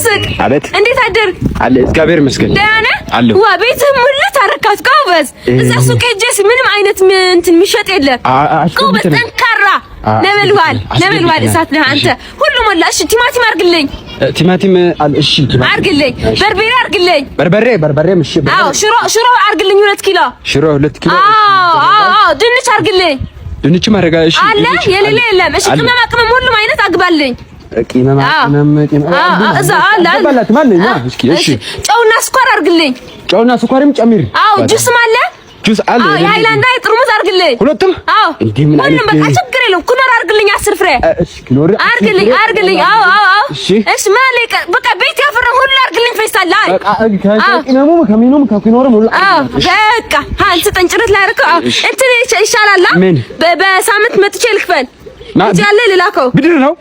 ስቅ አቤት እንዴት አደርክ አለ እግዚአብሔር ይመስገን ደህና ነህ አለሁ ዋ ቤትህ ሙሉ ታረካት ጎበዝ እዛ ሱቅ ሄጄስ ምንም አይነት እንትን የሚሸጥ የለም ጎበዝ ጠንካራ ነበልባል እሳት ነህ አንተ ሁሉም ወላ እሺ ቲማቲም አርግልኝ ቲማቲም እሺ አርግልኝ በርበሬ አርግልኝ በርበሬ እሺ አዎ ሽሮ አርግልኝ 2 ኪሎ ሽሮ 2 ኪሎ አዎ ድንች አርግልኝ ድንች ማረጋ እሺ አለ የሌለ የለም እሺ ቅመማ ቅመም ሁሉም አይነት አግባልኝ ቅመማ እዛ አለ ባላት ማንኛ እሺ ጨውና ስኳር አርግልኝ ጨውና ስኳርም ጨምር አዎ ጁስ አለ ጁስ አለ አዎ የሃይላንድ አይ ጥርሙዝ አርግልኝ ሁለቱም አዎ እንዴ ምን አይነት ሁሉም በቃ ችግር የለውም ኩኖር አርግልኝ 10 ፍሬ እሺ ኩኖር አርግልኝ አዎ እሺ ማለቀ በቃ ቤት ያፈራው ሁሉ አርግልኝ ፌስታል ላይ በቃ ከቂነሙ ከሚኑም ከኩኖርም ሁሉ በቃ አንተ ጠንጭረት ላይ አርከው እንትን ይሻላል በሳምንት መጥቼ ልክፈል ያለ ልላከው ብድር ነው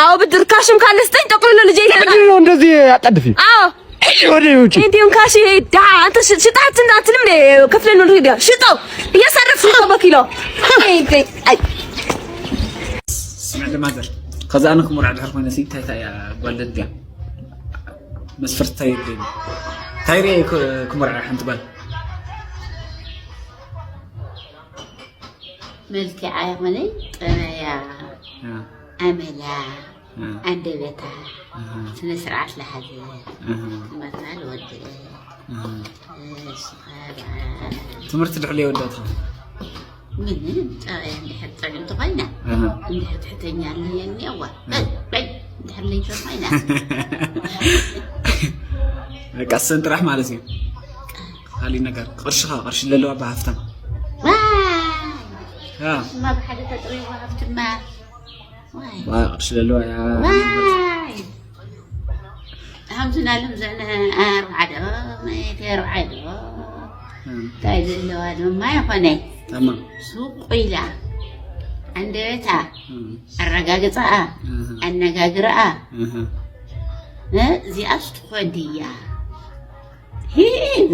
አዎ ብድር ካሽም ካለ ስጠኝ ጠቅልሎ ልጄ ይላል ብድር ነው እንደዚህ አጣድፊ አዎ ወደ ውጪ እንዴም ካሽ ዳ አንተ ሽጣት እንዳትልም ከፍለን ነው ሄዳ ሽጣው እያሰረፍ ሽጣው በኪሎ አይ سمعت ماذا خزانك مرعد حرف من نسيت يا والد يا مسفرت تايري كمرعد حنت بال ملكي عاملي انا يا عملا عند بيتها سنسرعت لحد مثلا ودي تمرت العليا وداتها من يعني حتى انت قينا اللي حتحتني على يعني اول اللي شوفينا قصن طرح مالتي خلي نقر قرش للو بعفتن ما بحد تطري وقفت ما واي قرش للو يا واي همزنا لمزنا رعدو ما يترعدو تايز اللو هذا ما يخوني تمام سوق إلى عند بيتها الرجاجة النجاجرة زي أستخدية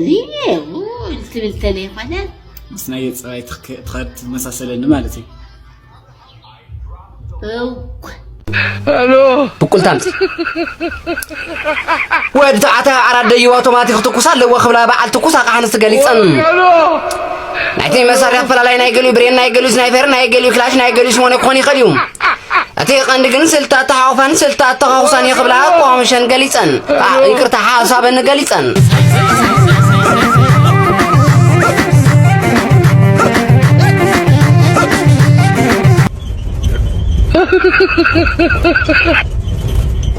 زي التليفون بس نايت تخرت مسلسل مالتي الو بقولتان وين تعتها عرض يو اوتوماتيك تكوسا لو خبلا بعل تكوسا قحنس غليصن نايتي مساريات فلالاي نايغلو برين نايغلو سنايبر نايغلو كلاش نايغلو سمونه كوني خليوم اتي قند جن سلتا تحاوفن سلتا تخاوسان يخبلا قومشن غليصن يقرتا حسابن غليصن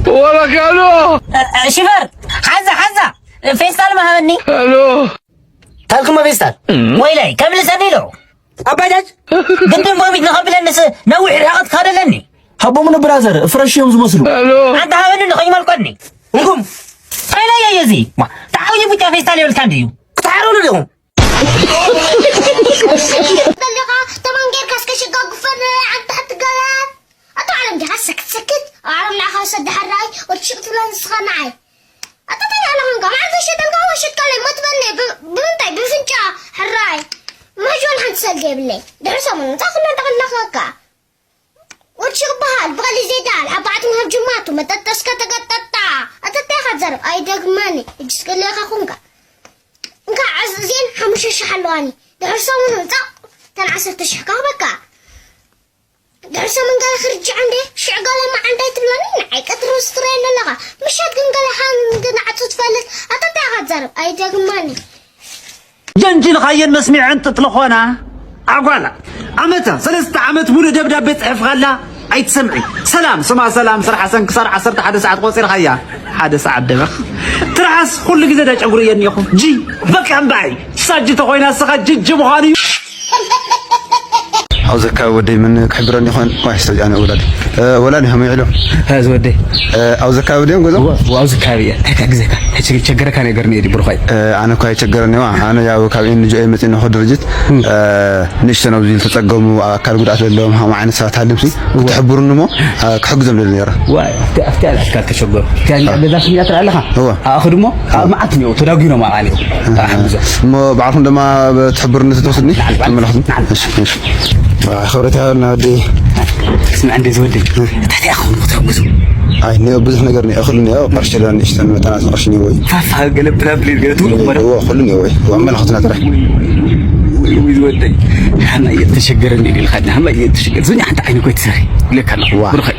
ولا قالوا شفر حزة فيستال ما هني الو تلكم فيستال ويلي كم لسني له أبداً قدم ما بيتنا قبل الناس نوع رقد كذا لني حبوا من برازر فرش يوم زمسلو الو أنت هاون إنه خيمة القرني نقوم أنا يا يزي ما تعالوا يبغى فيستال يقول كم ديو تعالوا لهم طلقة طبعا غير كاسكش قفن عن تحت قلب أتعلم جهاز سكت أعلم لها صد حراي وتشقط لها نسخناي أتطلع لهم قام عندي شيء تلقاه وشت كلام ما تبني بنتي بفنجا حراي ما جون حنسال قبلي درسا من تاخذنا تغلى خاكا وتشقبها بغلي زيدان أبعتهم هبجماتو ما تتسكت تقطع أتتاخذ زرب أي دقماني يجسك لي خاكونكا نكا عزين حمش الشحلواني درسا من تنعسر تشحكا بكا درسا من قال خرج عندي شعقال ما عندي تلواني نعي كتر وسترين لغا مش هتقن قال حان من عطو تفلت أتتاخذ زرب أي دقماني جنجل خاين مسمع انت تلخونا اقوالا عمتا 3 عمت مولو دبداب صحف غلا اي تسمعي سلام سما سلام صراحه حسن كسر 11 ساعه قصير خيا 1 ساعه دبخ ترعس كل جزء دا چغوري ينيخو جي بقى امباي ساجي تخوينا سخجج مخاني عاوزك ودي من كحبرني خان ما يستوي انا ولادي هم يعلو هاز ودي عاوزك ودي غزو وعاوزك بيا هكذا هيك كان يغرني دي بروفايل انا كاي چغرني انا يا كاب ان جي مت انه درجت نشتنو زين تطقموا اكل غدات لهم هم عين ساعات حلمسي وتحبرنمو كحجزم للنيره واي افتي على كان تشغر كان بذاك يطلع لها هو اخدمو معتني وتداغينو ما عليه ما بعرفهم لما تحبرني تتوصلني ماشي خبرتها لنا ودي اسمع عندي زودي تحت اخو متحجزو አይ ነው ብዙ ነገር ነው እخلني ያው ባርሴሎና እስተን መጣናት አርሽኒ ወይ ፋፋ ገለብና ብሊድ ገለቱ ነው ሁሉም ወይ ወመልخትና ተራ ويزودي حنا يتشجرني للخد هم يتشجر زني حتى عينك يتسري لك الله برخي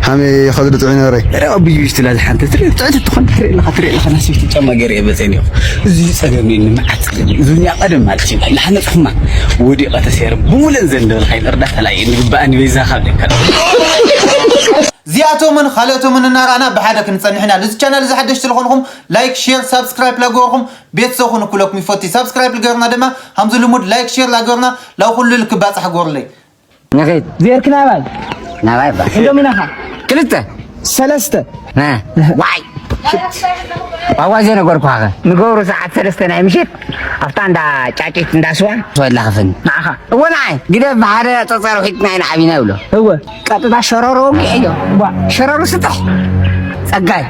حامي خضرت عيني ري ربي يشتلا حتى تعد تخن تري لك ناس يتجمع غير يبزينيو زي صغرني معت زني قدم مالتي لحنا فما ودي قتسير بولن زند الخيل ردات لا يبقى بيزا خلك زياتو من خالتو من النار انا بحدك نصنحنا لز channel اذا حدش تلخونكم لايك شير سبسكرايب لاغوركم بيت سوخن كلكم يفوتي سبسكرايب لغرنا دما همز لمود لايك شير لاغورنا لو كل لك باصح غورلي نغيت زيركنا باي نواي با اندوميناها كلته سلسته ها واي አዋዜ ነገርኩ አገ ንገሩ ሰዓት 3 ናይ ምሽት አፍታንዳ ጫጭት እንዳስዋ ወላ خفن ማኻ ወናይ ግደ ባሕረ ተጸሩ ሒትናይ ናዓቢና ብሎ هو ቀጥታ ሸረሮ ቂዮ ሸረሮ ስጥሕ ጸጋይ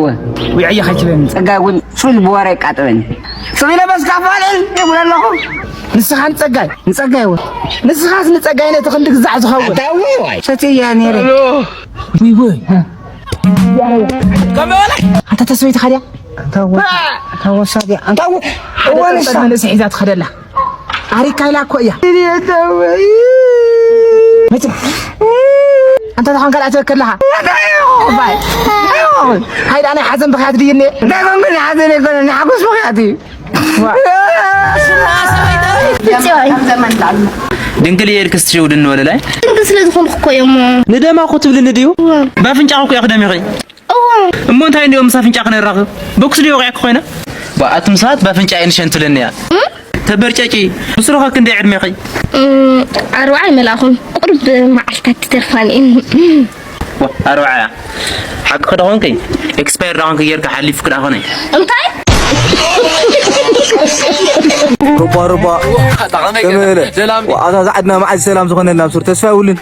ወ ويعي خجلن ጸጋይ ወን ሱል በወሬ ቃጥበን ሱል ለበስካፋለን ይብለለኹ ንስኻን ጸጋይ ወ ንስኻስ ንጸጋይ ነህ ተኽንድግ ዛዕ ዝኸውን ታውይ ወይ ሰትያ ነይረ ወይ أنت تسوي تخدع؟ أنت وصادي أنت وين أنا سحيزات خدلا أريك كايلا كويا متى أنت تخان قال أتذكر لها باي هاي أنا حزن بخيات ديني دائما من حزن يقول أنا حبس بخياتي دنقل يركز تشودن ولا لا؟ دنقل سلازخون خكويمو ندما خطب لنديو بافنጫው እኮ ያخدم ይኸይ እሞንታ እንደው ምሳፍንጫ ከነ ራኸ ቦክስ ዲዮ ጋር ኮይና ባአትም ሰዓት ባፍንጫ አይን ሸንትለንያ ተበርጨጪ ብስሮኻ ክንደ ዕድሜ ይኸይ አርባዓ መላኹም ቁርብ ማዓልታት ተርፋኒ አርባዓ حق ከደሆንከይ ኤክስፓየር ዳውን ከየርካ ሓሊፍ ከዳሆነ እንታይ ربا سلام وعطا زعدنا مع السلام زخنا بسر تسفاولن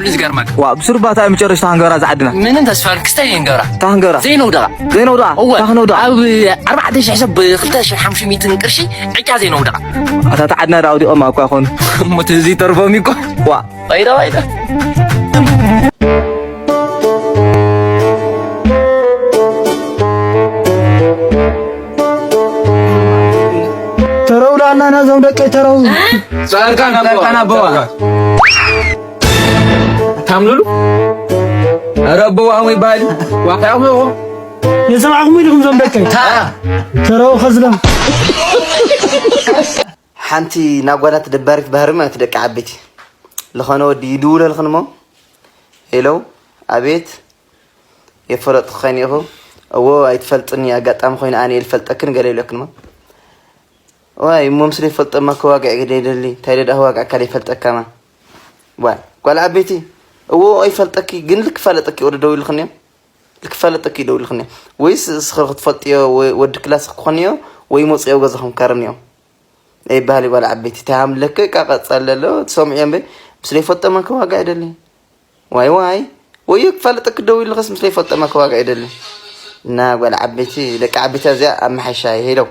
زغرمك وبسربا تاع مጨረሽ ታንገራ زعدنا من تسفال كستي ينغرا ታንገራ زينودا ታንገራ أو 4000 حساب 2500 قرشي عجا زينودا اتا تعدنا راودي ما اكو يكون متزي ترفومي كو وا وايدا ترولا أنا زوم دك ترو ساركان أبوا تاملولو ربوا هم يبالي واقعهم يسمعكم يلكم زوم دك ترو خزلم حنتي ناقولات دبارك بهرمة تدك عبيتي لخنا ودي يدور لخنا هلو عبيت يفرط خانيه هو يتفلتني أجت أم خوين أنا يفلت أكن قال لي لكن ما واي ممسري فلت ما كواقع قديد اللي تايد هواقع كلي فلت كمان واي قال عبيتي هو أي فلتكي جن لك فلتكي ورد دوي الخنيا لك فلتكي دوي الخنيا ويس سخرت فلتيا ود كلاس خنيا ويموت يا وجزهم كرمنيا أي بالي ولا عبيتي تعمل لك كقط صلى له تسمع ينبي مسري فلت ما كواقع اللي واي ويك فلتك دوي الخصم مسري فلت ما كواقع اللي نا ولا عبيتي لك عبيتي زي أم حشاي هيلو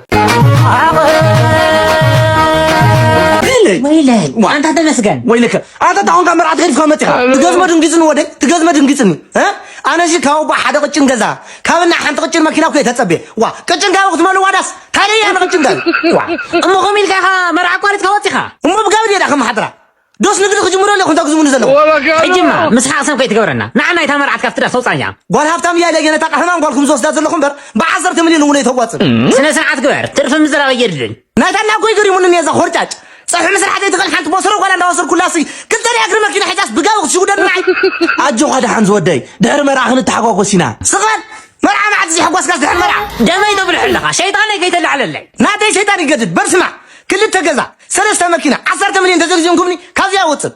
ويلك وأنت تمسكن ويلك أنت تعون كاميرا تغير فمتها تجاز ما تنقصني ودي تجاز ما تنقصني ها أنا شيء كاو بحدا قتشن جزا كابنا حنت قتشن ماكينة كويت هتصبي وا قتشن كاو وقت ما نوادس تاني أنا قتشن جال وا أمو قميل كها مرة قارت كواتها أمو بقابل يدا كم حضرة دوس نقدر خجمرة لكم تاخذون نزلوا حجما مسح أصلا كويت كورنا نعم نايت همر عتكف ترى صوت عنيا قال هفتم يا لجنة تقحنا قالكم زوج دازل لكم بر بعشرة مليون ونيت هواتن سنة ساعات كبر تعرف المزرعة يجرين نايتنا كوي قري من الناس خورتاج صح مثلا حد يدخل حد بصره ولا ندوسر كلاسي كنت انا اقرب ماكينه حجاز بقاوق شو دنا معي اجو هذا حنز ودي دهر مرعه نتحقق وسينا صغر مرعه ما عاد زي حقوس كاس دهر مرعه دما يدبر حلقه شيطان يقيتل على الليل نادي شيطان يقدد برسمع كل التجزا 3 ماكينه 10 مليون تزرزيون كمني كازيا وصل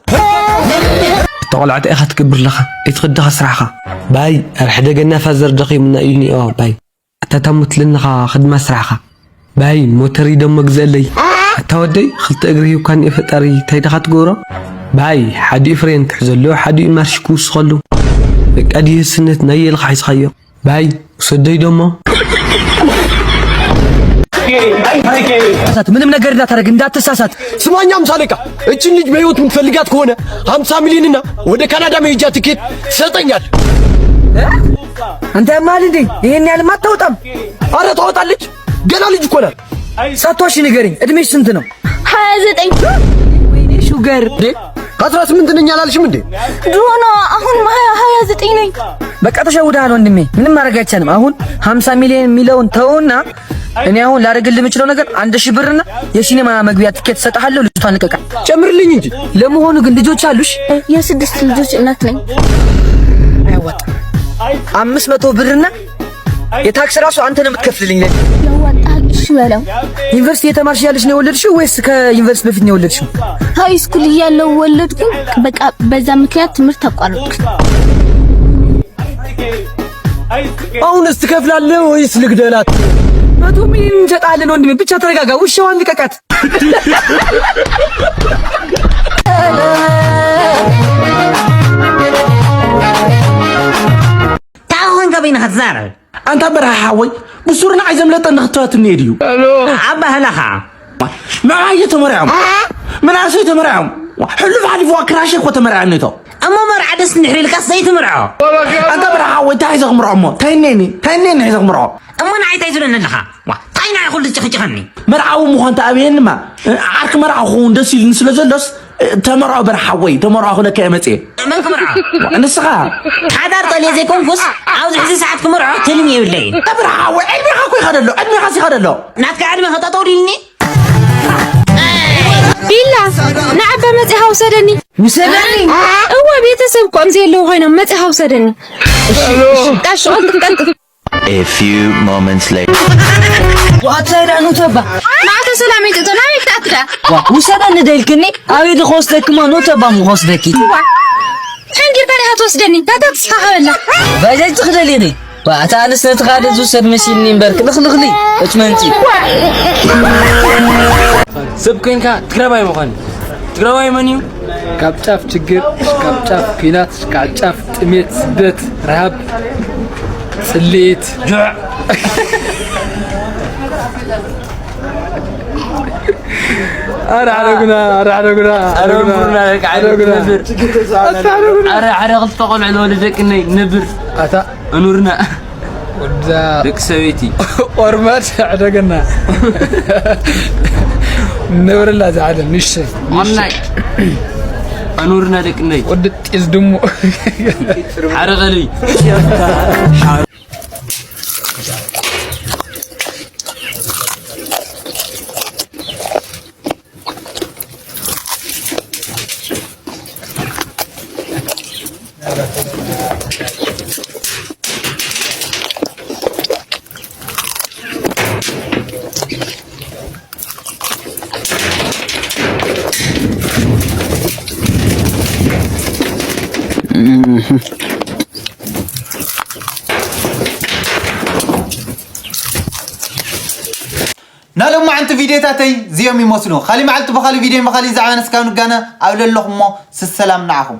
طلعت اخا تكبر لها يتخدها سرعها باي رحدقنا فزر دقي من يني باي تتمت لنا خدمه سرعها باي موتري دم مجزلي تودي خلت اجري وكان يفطري تيدخات غورو باي حدي فرين تحزلو حدي مارشكوس خلو قدي سنت نيل خايس خيو باي سدي دمو ምንም ነገር እንዳታረግ እንዳትሳሳት ስማኛ አምሳለቃ እቺን ልጅ በህይወት የምትፈልጋት ከሆነ 50 ሚሊዮንና ወደ ካናዳ መሄጃ ትኬት ትሰጠኛል አንተ ማልዲ ይሄን ያህል ማታወጣም? አረ ታወጣለች። ገና ልጅ እኮ ናት። ሳቷሽ ንገሪኝ፣ እድሜሽ ስንት ነው? 29 ወይኔ ሹገር 18 ነኝ አላልሽም እንዴ? ድሮና አሁን 29 ነኝ። በቃ ተሸውደሃል ወንድሜ፣ ምንም ማድረግ አይቻልም። አሁን 50 ሚሊዮን የሚለውን ተውና እኔ አሁን ላደርግልህ የምችለው ነገር 1000 ብርና የሲኔማ መግቢያ ትኬት ሰጣለሁ። ልጅቷን ልቀቃ። ጨምርልኝ እንጂ። ለመሆኑ ግን ልጆች አሉሽ? የ6 ልጆች እናት ነኝ። አይወጣም። 500 ብርና የታክስ ራሱ አንተ ነው የምትከፍልልኝ። ያዋጣልሽ በለው። ዩኒቨርሲቲ የተማርሽ ያለሽ ነው የወለድሽው ወይስ ከዩኒቨርሲቲ በፊት ነው የወለድሽው? ሃይ ስኩል እያለሁ ወለድኩኝ። በቃ በዛ ምክንያት ትምህርት አቋረጥኩ። አሁንስ ትከፍላለህ ወይስ ልግደላት? 100 ሚሊዮን እንሰጣለን ወንድሜ፣ ብቻ ተረጋጋ። ውሻዋን ልቀቃት። ታውን ገቢና ኸዛረ አንተ በረሃወይ ብሱርና አይዘምለጠ ንኽተዋት እንሄድዩ አባህላኻ ማየ ተመርዓም ምናሰ ተመርዓም ሕሉፍ ዓሊፍ ዋክራሽ እኮ ተመርዓነቶ እሞ መርዓ ደስ ንሕሪልካስ ዘይትምርዖ አንተ በረሃወይ ታይ ዘኽምርዖ እሞ ታይኔኒ ዘኽምርዖ እሞ ንዓይታይ ዝብለኒ ኣለኻ ታይና ይኹል ዝጭኽጭኸኒ መርዓዊ ምዃንታ ኣብየንማ ዓርኪ መርዓ ክኸውን ደስ ኢሉኒ ስለ ዘሎስ ተመርዖ በረሃወይ ተመርዖ ክለካ እየ መፅየ መን ክምርዖ ንስኻ ሓዳር ጠልየ ዘይኮንኩስ ኣብዚ ሕዚ ሰዓት ክምርዖ ትልሚ የብለይ በረሃወይ ዕድሜኻ ኮ ይኸደሎ ዕድሜኻስ ይኸደሎ ናትካ ዕድመ ከጠጠው ድልኒ ቢላ ንዓባ መፅኻ ውሰደኒ። እዋ ቤተሰብ ቆም ዘየለው ኮይኖም መፅኻ ውሰደኒ። ቃሽ ቀልጥፍ A few moments later. ዋታይዳ ነው ተባ ማዕተ ሰላም ይጥቶና ይክታትዳ ውሰደኒ ደልክኒ አቤት ሆስተክማ ነው ተባ ሆስተኪ ሕንጊር በረሃ ትወስደኒ ታታትስኻ ኸበላ ባጃጅ ትኽደልኒ ዋታ አንስነት ኻደ ዝውሰድ መሲልኒ እምበርክ ልኽልኽሊ እችመንቲ ሰብ ኮይንካ ትግራባይ ምዃን ትግራባይ መን እዩ? ካብ ጫፍ ችግር ካብ ጫፍ ኩናት ካብ ጫፍ ጥሜት ስደት ረሃብ ጽሌት ጁዕ አራረጉና قلت قول على ولدك اني نبر اتا انورنا ودا دك سويتي ورمات عدقنا نور لا زعل مش والله انورنا دك ني ودت يزدمو عرغلي نالو ما أنت فيديو تاتي زيهم يموسلون خلي معلتو بخلي فيديو بخلي زعان سكانو جانا أقول لهم السلام معكم